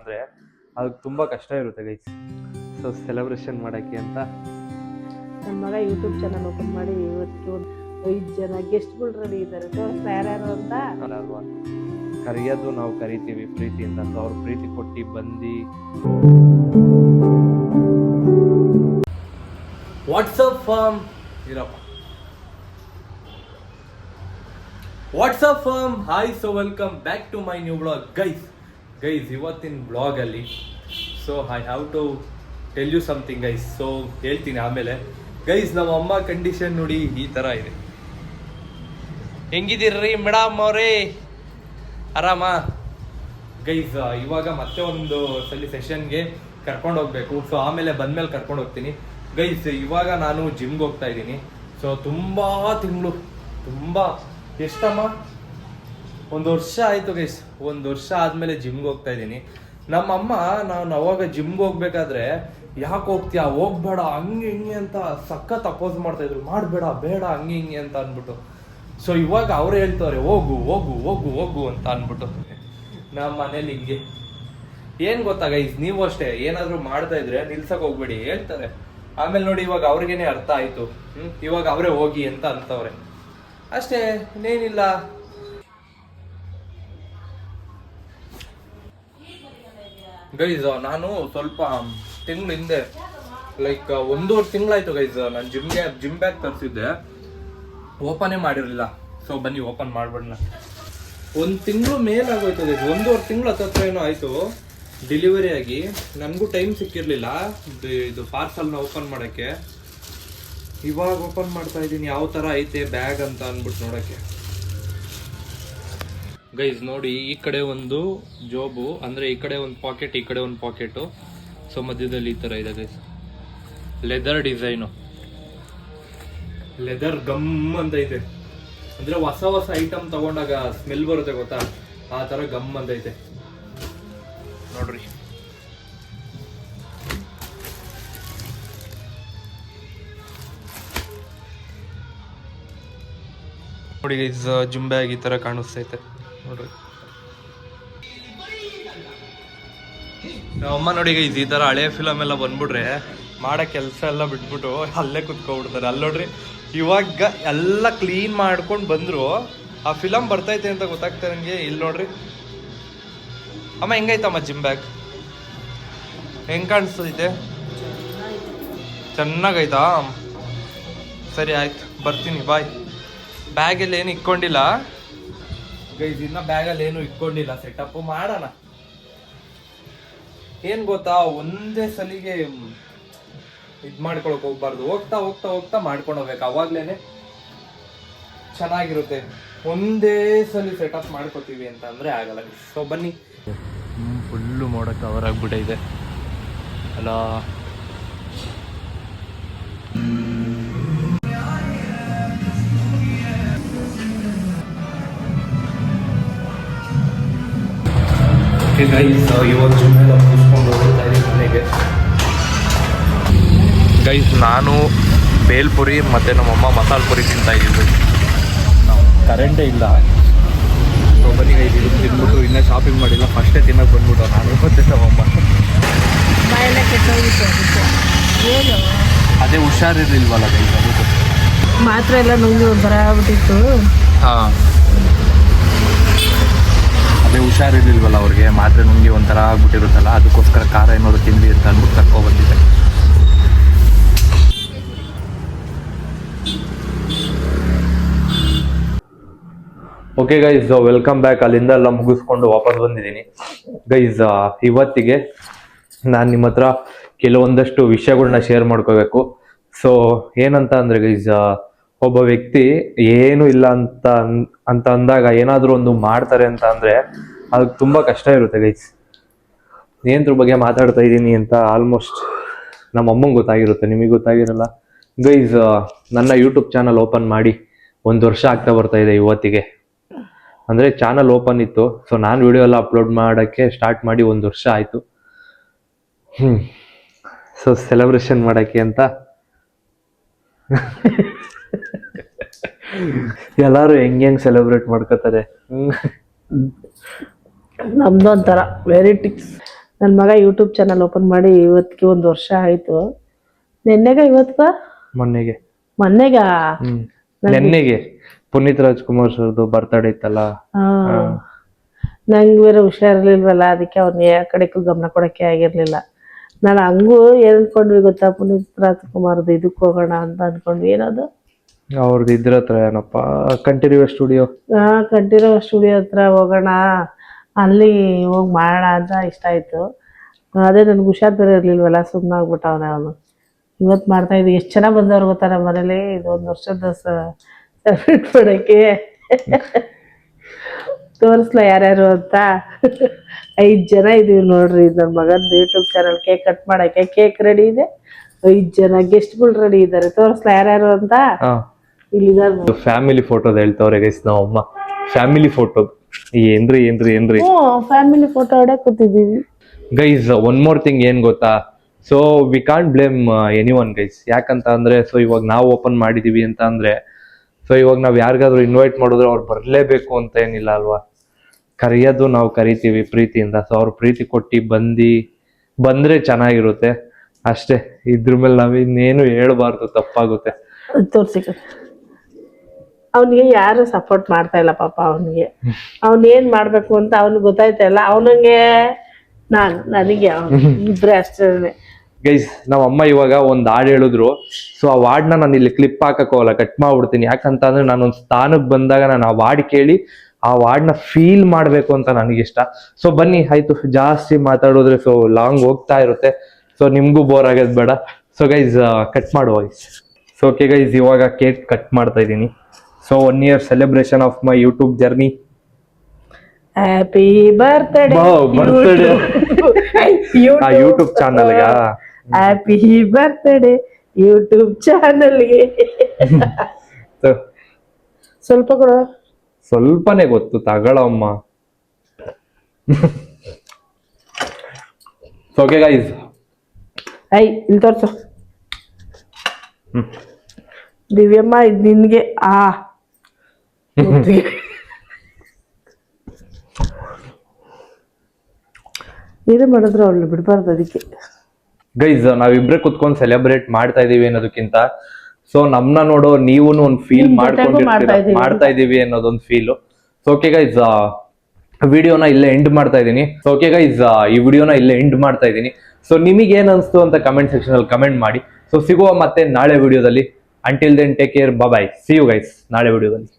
ಆದರೆ ಅದಕ್ಕೆ ತುಂಬ ಕಷ್ಟ ಇರುತ್ತೆ ಗೈಸ್. ಸೊ ಸೆಲೆಬ್ರೇಷನ್ ಮಾಡೋಕ್ಕೆ ಅಂತ ನನ್ನ ಮಗ ಯೂಟ್ಯೂಬ್ ಚಾನಲ್ ಓಪನ್ ಮಾಡಿ ಇವತ್ತು 5 ಜನ ಗೆಸ್ಟ್ಗಳು ರೆಡಿ ಇದ್ದಾರೆ. ತೋರಿಸ್ತಾ ಯಾರ್ಯಾರು ಅಂತ ಅಲ್ವಾ, ಕರೆಯೋದು ನಾವು ಕರಿತೀವಿ ಪ್ರೀತಿಯಿಂದ. ಸೊ ಅವ್ರು ಪ್ರೀತಿ ಕೊಟ್ಟು ಬಂದು ವಾಟ್ಸಪ್ ಫಾರ್ಮ್ ಇರಪ್ಪ WhatsApp form hi. So welcome back to my new blog guys. ಇವತ್ತಿನ ಬ್ಲಾಗಲ್ಲಿ so I have to tell you something guys. So ಹೇಳ್ತೀನಿ ಆಮೇಲೆ. ಗೈಸ್ ನಮ್ಮ ಅಮ್ಮ ಕಂಡೀಷನ್ ನೋಡಿ ಈ ಥರ ಇದೆ. ಹೆಂಗಿದ್ದೀರ್ರಿ ಮೇಡಮ್ ಅವರೇ, ಆರಾಮ ಗೈಸ್? ಇವಾಗ ಮತ್ತೆ ಒಂದು ಸಲ ಸೆಷನ್ಗೆ ಕರ್ಕೊಂಡು ಹೋಗ್ಬೇಕು. ಸೊ ಆಮೇಲೆ ಬಂದ್ಮೇಲೆ ಕರ್ಕೊಂಡು ಹೋಗ್ತೀನಿ ಗೈಸ್. ಇವಾಗ ನಾನು ಜಿಮ್ಗೆ ಹೋಗ್ತಾ ಇದ್ದೀನಿ. ಸೊ ತುಂಬ ಎಷ್ಟಮ್ಮ 1 ವರ್ಷ ಆಯಿತು ಗೈಸ್. 1 ವರ್ಷ ಆದಮೇಲೆ ಜಿಮ್ಗೆ ಹೋಗ್ತಾ ಇದ್ದೀನಿ. ನಮ್ಮಮ್ಮ ನಾನು ಅವಾಗ ಜಿಮ್ಗೆ ಹೋಗ್ಬೇಕಾದ್ರೆ ಯಾಕೆ ಹೋಗ್ತೀಯಾ, ಹೋಗ್ಬೇಡ, ಹಂಗೆ ಹಿಂಗೆ ಅಂತ ಸಖತ್ ಅಪೋಸ್ ಮಾಡ್ತಾಯಿದ್ರು. ಮಾಡಬೇಡ, ಬೇಡ, ಹಂಗೆ ಹಿಂಗೆ ಅಂತ ಅಂದ್ಬಿಟ್ಟು. ಸೊ ಇವಾಗ ಅವ್ರು ಹೇಳ್ತವ್ರೆ ಹೋಗು ಹೋಗು ಹೋಗು ಹೋಗು ಅಂತ ಅಂದ್ಬಿಟ್ಟು. ನಮ್ಮ ಮನೇಲಿ ಹಿಂಗೆ ಏನು ಗೊತ್ತಾ ಗೈಸ್, ನೀವು ಅಷ್ಟೇ ಏನಾದರೂ ಮಾಡ್ತಾ ಇದ್ರೆ ನಿಲ್ಸಕ್ಕೆ ಹೋಗ್ಬೇಡಿ ಹೇಳ್ತಾರೆ. ಆಮೇಲೆ ನೋಡಿ ಇವಾಗ ಅವ್ರಿಗೇನೆ ಅರ್ಥ ಆಯಿತು. ಇವಾಗ ಅವರೇ ಹೋಗಿ ಅಂತ ಅಂತವ್ರೆ ಅಷ್ಟೇ, ಇನ್ನೇನಿಲ್ಲ. ಗೈಸ್ ನಾನು ಸ್ವಲ್ಪ ತಿಂಗಳ ಹಿಂದೆ ಲೈಕ್ 1.5 ತಿಂಗಳಾಯ್ತು ಗೈಸ್ ನಾನು ಜಿಮ್ ಬ್ಯಾಗ್ ತರಿಸಿದ್ದೆ, ಓಪನೇ ಮಾಡಿರಲಿಲ್ಲ. ಸೊ ಬನ್ನಿ ಓಪನ್ ಮಾಡ್ಬಿಡೋಣ. 1 ತಿಂಗಳು ಮೇಲಾಗೋಯ್ತು ಗೈಸ್, 1.5 ತಿಂಗಳು ಹತ್ರ ಏನೋ ಆಯಿತು ಡೆಲಿವರಿ ಆಗಿ. ನನಗೂ ಟೈಮ್ ಸಿಕ್ಕಿರಲಿಲ್ಲ ಇದು ಪಾರ್ಸಲ್ನ ಓಪನ್ ಮಾಡೋಕ್ಕೆ. ಇವಾಗ ಓಪನ್ ಮಾಡ್ತಾ ಇದ್ದೀನಿ ಯಾವ ಥರ ಐತೆ ಬ್ಯಾಗ್ ಅಂತ ಅಂದ್ಬಿಟ್ಟು ನೋಡೋಕ್ಕೆ. ಗೈಸ್ ನೋಡಿ, ಈ ಕಡೆ ಒಂದು ಜೋಬು, ಅಂದರೆ ಈ ಕಡೆ ಒಂದು ಪಾಕೆಟ್, ಈ ಕಡೆ ಒಂದು ಪಾಕೆಟು. ಸೊ ಮಧ್ಯದಲ್ಲಿ ಈ ಥರ ಇದೆ guys, leather design, leather gum ಅಂತ ಇದೆ. ಅಂದರೆ ಹೊಸ ಐಟಮ್ ತಗೊಂಡಾಗ ಸ್ಮೆಲ್ ಬರುತ್ತೆ ಗೊತ್ತಾ, ಆ ಥರ ಗಮ್ ಅಂತ ಐತೆ ನೋಡ್ರಿ. ನೋಡಿ ಗೈಸ್, ಜಿಮ್ ಬ್ಯಾಗ್ ಈ ಥರ ಕಾಣಿಸ್ತೈತೆ ನೋಡ್ರಿ. ಅಮ್ಮ ನೋಡಿ ಗೈಸ್, ಈ ಥರ ಹಳೆ ಫಿಲಮ್ ಎಲ್ಲ ಬಂದ್ಬಿಟ್ರೆ ಮಾಡೋ ಕೆಲಸ ಎಲ್ಲ ಬಿಟ್ಬಿಟ್ಟು ಅಲ್ಲೇ ಕುತ್ಕೊಬಿಡ್ತಾರೆ. ಅಲ್ಲಿ ನೋಡ್ರಿ, ಇವಾಗ ಎಲ್ಲ ಕ್ಲೀನ್ ಮಾಡ್ಕೊಂಡು ಬಂದರು, ಆ ಫಿಲಮ್ ಬರ್ತೈತೆ ಅಂತ ಗೊತ್ತಾಗ್ತಾ ನನಗೆ. ಇಲ್ಲಿ ನೋಡ್ರಿ ಅಮ್ಮ, ಹೆಂಗೈತಮ್ಮ ಜಿಮ್ ಬ್ಯಾಗ್, ಹೆಂಗೆ ಕಾಣಿಸ್ತೈತೆ? ಚೆನ್ನಾಗೈತಾ? ಸರಿ ಆಯ್ತು, ಬರ್ತೀನಿ, ಬಾಯ್. ಬ್ಯಾಗಲ್ಲಿ ಏನು ಇಟ್ಕೊಂಡಿಲ್ಲ ಗೈಸ್, ಇನ್ನ ಬ್ಯಾಗಲ್ಲಿ ಏನು ಇಟ್ಕೊಂಡಿಲ್ಲ, ಸೆಟಪ್ ಮಾಡೋಣ. ಏನು ಗೊತ್ತಾ, ಒಂದೇ ಸಲಿಗೆ ಇದು ಮಾಡ್ಕೊಳಕ್ ಹೋಗ್ಬಾರ್ದು, ಹೋಗ್ತಾ ಹೋಗ್ತಾ ಹೋಗ್ತಾ ಮಾಡ್ಕೊಂಡು ಹೋಗ್ಬೇಕು, ಅವಾಗ್ಲೇನೆ ಚೆನ್ನಾಗಿರುತ್ತೆ. ಒಂದೇ ಸಲ ಸೆಟಪ್ ಮಾಡ್ಕೋತೀವಿ ಅಂತ ಅಂದರೆ ಆಗಲ್ಲ. ಸೊ ಬನ್ನಿ. ಫುಲ್ಲು ಮೋಡ ಕವರ್ ಆಗಿಬಿಟ್ಟಿದೆ ಅಲ್ಲ. ಗೈಸ್ ನಾನು ಬೇಲ್ಪುರಿ ಮತ್ತು ನಮ್ಮಮ್ಮ ಮಸಾಲೆ ಪುರಿ ತಿಂತಾ ಇದ್ದೀವಿ. ನಾವು ಕರೆಂಟೇ ಇಲ್ಲ. ಸೊ ಬನ್ನಿ ಗೈಸ್, ಇದು ತಿಂದ್ಬಿಟ್ಟು ಇನ್ನೂ ಶಾಪಿಂಗ್ ಮಾಡಿಲ್ಲ, ಫಸ್ಟೇ ತಿನ್ನೋಕೆ ಬಂದ್ಬಿಟ್ಟು ನಾನು ಮತ್ತೆ ನಮ್ಮಮ್ಮ. ಅದೇ ಹುಷಾರಿರ್ಲಿಲ್ವಲ್ಲ ಗೈಸ್, ಅದಕ್ಕೆ ಮಾತ್ರ ಎಲ್ಲ ನುಂಗಿ ಒಂಥರ ಆಗ್ಬಿಟ್ಟಿತ್ತು. ಹಾಂ, ಅದೇ ಹುಷಾರಿರ್ಲಿಲ್ವಲ್ಲ ಅವ್ರಿಗೆ, ಮಾತ್ರೆ ನುಂಗಿ ಒಂಥರ ಆಗ್ಬಿಟ್ಟಿರುತ್ತಲ್ಲ, ಅದಕ್ಕೋಸ್ಕರ ಖಾರ ಏನಾದ್ರು ತಿಂದು ಅಂತ ಅಂದ್ಬಿಟ್ಟು ಕರ್ಕೊಬಂದಿದ್ದೆ. Okay guys, welcome back. ಅಲ್ಲಿಂದ ಎಲ್ಲ ಮುಗಿಸ್ಕೊಂಡು ವಾಪಸ್ ಬಂದಿದ್ದೀನಿ ಗೈಸ್. ಇವತ್ತಿಗೆ ನಾನು ನಿಮ್ಮ ಹತ್ರ ಕೆಲವೊಂದಷ್ಟು ವಿಷಯಗಳನ್ನ ಶೇರ್ ಮಾಡ್ಕೋಬೇಕು. ಸೊ ಏನಂತ ಅಂದರೆ ಗೈಸ್, ಒಬ್ಬ ವ್ಯಕ್ತಿ ಏನು ಇಲ್ಲ ಅಂತ ಅಂದಾಗ ಏನಾದರೂ ಒಂದು ಮಾಡ್ತಾರೆ ಅಂತ ಅಂದರೆ ಅದಕ್ಕೆ ತುಂಬ ಕಷ್ಟ ಇರುತ್ತೆ ಗೈಸ್. ಏನ್ರ ಬಗ್ಗೆ ಮಾತಾಡ್ತಾ ಇದ್ದೀನಿ ಅಂತ ಆಲ್ಮೋಸ್ಟ್ ನಮ್ಮ ಅಮ್ಮಂಗೆ ಗೊತ್ತಾಗಿರುತ್ತೆ, ನಿಮಗೆ ಗೊತ್ತಾಗಿರಲ್ಲ ಗೈಸ್. ನನ್ನ ಯೂಟ್ಯೂಬ್ ಚಾನಲ್ ಓಪನ್ ಮಾಡಿ 1 ವರ್ಷ ಆಗ್ತಾ ಬರ್ತಾ ಇದೆ ಇವತ್ತಿಗೆ. ಅಂದರೆ ಚಾನಲ್ ಓಪನ್ ಇತ್ತು, ಸೊ ನಾನು ವಿಡಿಯೋ ಎಲ್ಲ ಅಪ್ಲೋಡ್ ಮಾಡೋಕ್ಕೆ ಸ್ಟಾರ್ಟ್ ಮಾಡಿ 1 ವರ್ಷ ಆಯಿತು. ಸೊ ಸೆಲೆಬ್ರೇಷನ್ ಮಾಡೋಕ್ಕೆ ಅಂತ ಎಲ್ಲರೂ ಹೆಂಗೆ ಸೆಲೆಬ್ರೇಟ್ ಮಾಡ್ಕೋತಾರೆ. ನಮ್ದು ಒಂಥರ ವೆರಿ ಟಿಕ್ಸ್ ನನ್ನ ಮಗ ಯೂಟ್ಯೂಬ್ ಚಾನಲ್ ಓಪನ್ ಮಾಡಿ ಇವತ್ತಿಗೆ 1 ವರ್ಷ ಆಯ್ತು. ನೆನ್ನೆಗ ಇವತ್ಗ ಮೊನ್ನೆಗೆ ಮೊನ್ನೆಗ ನೆನ್ನೆಗೆ ಪುನೀತ್ ರಾಜ್ಕುಮಾರ್ ಸರ್ದು ಬರ್ತಡೇ ಇತ್ತಲ್ಲ. ನಂಗೆ ಬೇರೆ ಹುಷಾರಿರ್ಲಿಲ್ವಲ್ಲ, ಅದಕ್ಕೆ ಅವ್ನ ಯಾವ ಕಡೆಗೂ ಗಮನ ಕೊಡಕ್ಕೆ ಆಗಿರ್ಲಿಲ್ಲ. ನಾನು ಹಂಗೂ ಏನ್ ಅನ್ಕೊಂಡ್ವಿ ಗೊತ್ತಾ, ಪುನೀತ್ ರಾಜ್ಕುಮಾರ್ದು ಇದಕ್ಕೆ ಹೋಗೋಣ ಅಂತ ಅನ್ಕೊಂಡ್ವಿ. ಏನದು ಅವ್ರದ್ದು ಇದ್ರ ಹತ್ರ ಏನಪ್ಪ ಕಂಠೀರವ ಸ್ಟುಡಿಯೋ. ಕಂಠೀರವ ಸ್ಟುಡಿಯೋ ಹತ್ರ ಹೋಗೋಣ, ಅಲ್ಲಿ ಹೋಗಿ ಮಾಡೋಣ ಅಂತ ಇಷ್ಟ ಆಯ್ತು. ಅದೇ ನನ್ಗೆ ಹುಷಾರ್ ಬೇರೆ ಇರ್ಲಿಲ್ವಲ್ಲ, ಸುಮ್ಮನೆ ಆಗ್ಬಿಟ್ಟವನ ಅವನು. ಇವತ್ತು ಮಾಡ್ತಾ ಇದ್ವಿ. ಎಷ್ಟು ಚೆನ್ನಾಗಿ ಬಂದವ್ರು ಗೊತ್ತಾ ನಮ್ಮ ಮನೇಲಿ. ಇದು 1 ವರ್ಷದ ಸೆಲೆಬ್ರೇಟ್ ಮಾಡೋಕ್ಕೆ. ತೋರಿಸ್ಲಾ ಯಾರ್ಯಾರು ಅಂತ. 5 ಜನ ಇದೀವಿ ನೋಡ್ರಿ. ನನ್ನ ಮಗನ ಯೂಟ್ಯೂಬ್ ಚಾನಲ್ ಕೇಕ್ ಕಟ್ ಮಾಡಕ್ಕೆ ಕೇಕ್ ರೆಡಿ ಇದೆ. 5 ಜನ ಗೆಸ್ಟ್ಗಳು ರೆಡಿ ಇದ್ದಾರೆ. ತೋರಿಸ್ಲಾ ಯಾರ್ಯಾರು ಅಂತ. ಇಲ್ಲಿದ್ದಾರೆ ಫ್ಯಾಮಿಲಿ ಫೋಟೋದ್ ಹೇಳ್ತವ್ರೆ ಗೈಸ್ ನಮ್ಮ ಅಮ್ಮ. ಫ್ಯಾಮಿಲಿ ಫೋಟೋ ಏನ್ರಿ ಫ್ಯಾಮಿಲಿ ಫೋಟೋ ಹೊಡಕ್ ಕೂತಿದ್ದೀವಿ ಗೈಸ್. ಒನ್ ಮೋರ್ ಥಿಂಗ್ ಏನ್ ಗೊತ್ತಾ, so we can't blame anyone guys. ಯಾಕಂತ ಅಂದ್ರೆ, ಸೊ ಇವಾಗ ನಾವು ಓಪನ್ ಮಾಡಿದೀವಿ ಅಂತ ಅಂದ್ರೆ, ಸೊ ಇವಾಗ ನಾವ್ ಯಾರಿಗಾದ್ರೂ ಇನ್ವೈಟ್ ಮಾಡಿದ್ರೆ ಅವ್ರು ಬರ್ಲೇಬೇಕು ಅಂತ ಏನಿಲ್ಲ ಅಲ್ವಾ. ಕರೆಯೋದು ನಾವು ಕರಿತೀವಿ ಪ್ರೀತಿಯಿಂದ. ಸೊ ಅವ್ರ ಪ್ರೀತಿ ಕೊಟ್ಟು ಬಂದ್ರೆ ಚೆನ್ನಾಗಿರುತ್ತೆ ಅಷ್ಟೇ. ಇದ್ರ ಮೇಲೆ ನಾವ್ ಇನ್ನೇನು ಹೇಳ್ಬಾರ್ದು, ತಪ್ಪಾಗುತ್ತೆ. ತೋರ್ಸಿ. ಅವನಿಗೆ ಯಾರು ಸಪೋರ್ಟ್ ಮಾಡ್ತಾ ಇಲ್ಲ ಪಾಪ. ಅವನಿಗೆ ಏನ್ ಮಾಡ್ಬೇಕು ಅಂತ ಅವ್ನಿಗೆ ಗೊತ್ತಾಯ್ತಾ ಇಲ್ಲ. ಅವನಿಗೆ ನನಗೆ ಇಬ್ರೆ ಅಷ್ಟೇ ಗೈಸ್. ನಮ್ಮ ಅಮ್ಮ ಇವಾಗ ಒಂದ್ ಹಾಡ್ ಹೇಳಿದ್ರು. ಸೊ ಆ ವಾರ್ಡ್ನ ನಾನು ಇಲ್ಲಿ ಕ್ಲಿಪ್ ಹಾಕಕ್ಕೋಗಲ್ಲ, ಕಟ್ ಮಾಡ್ಬಿಡ್ತೀನಿ. ಯಾಕಂತ ಅಂದ್ರೆ ನಾನೊಂದ್ ಸ್ಥಾನಕ್ಕೆ ಬಂದಾಗ ನಾನು ಆ ವಾರ್ಡ್ ಕೇಳಿ ಆ ವಾರ್ಡ್ನ ಫೀಲ್ ಮಾಡ್ಬೇಕು ಅಂತ ನನಗಿಷ್ಟ. ಸೊ ಬನ್ನಿ ಆಯ್ತು, ಜಾಸ್ತಿ ಮಾತಾಡೋದ್ರೆ ಸೊ ಲಾಂಗ್ ಹೋಗ್ತಾ ಇರುತ್ತೆ. ಸೊ ನಿಮ್ಗೂ ಬೋರ್ ಆಗೋದ್ ಬೇಡ. ಸೊ ಗೈಸ್ ಕಟ್ ಮಾಡುವ ಗೈಸ್. ಸೊ ಓಕೆ ಗೈಸ್, ಇವಾಗ ಕೇಕ್ ಕಟ್ ಮಾಡ್ತಾ ಇದ್ದೀನಿ. So 1 year celebration of my YouTube journey. Happy birthday YouTube ಚಾನಲ್ಗ. ಹ್ಯಾಪಿ ಬರ್ತ್ಡೇ ಯೂಟ್ಯೂಬ್ ಚಾನಲ್ಗೆ. ಸ್ವಲ್ಪ ಕೊಡ. ಸ್ವಲ್ಪನೇ ಗೊತ್ತು, ತಗೊಳಮ್ಮ. Okay guys. ಇಲ್ಲಿ ತೋರ್ಸು ದಿವ್ಯಮ್ಮ, ಇದು ನಿನ್ಗೆ. ಇದು ಮಾಡಿದ್ರು ಅವಳು ಬಿಡ್ಬಾರ್ದು. ಅದಕ್ಕೆ ಗೈಸ್ ನಾವಿಬ್ರೆ ಕುತ್ಕೊಂಡು ಸೆಲೆಬ್ರೇಟ್ ಮಾಡ್ತಾ ಇದೀವಿ ಅನ್ನೋದಕ್ಕಿಂತ, ಸೊ ನಮ್ನ ನೋಡೋ ನೀವು ಒಂದು ಫೀಲ್ ಮಾಡ್ತಾ ಇದೀವಿ ಅನ್ನೋದೊಂದು ಫೀಲ್. ಸೊ ಓಕೆ ಗೈಸ್, ವಿಡಿಯೋನ ಇಲ್ಲೇ ಎಂಡ್ ಮಾಡ್ತಾ ಇದೀನಿ. ಸೊ ಓಕೆ ಗೈಸ್, ಈ ವಿಡಿಯೋನ ಇಲ್ಲೇ ಎಂಡ್ ಮಾಡ್ತಾ ಇದೀನಿ. ಸೊ ನಿಮಗೆ ಏನ್ ಅನ್ಸ್ತು ಅಂತ ಕಮೆಂಟ್ ಸೆಕ್ಷನ್ ಅಲ್ಲಿ ಕಮೆಂಟ್ ಮಾಡಿ. ಸೊ ಸಿಗುವ ಮತ್ತೆ ನಾಳೆ ವಿಡಿಯೋದಲ್ಲಿ. Until then take care, bye. See you guys ನಾಳೆ ವಿಡಿಯೋದಲ್ಲಿ.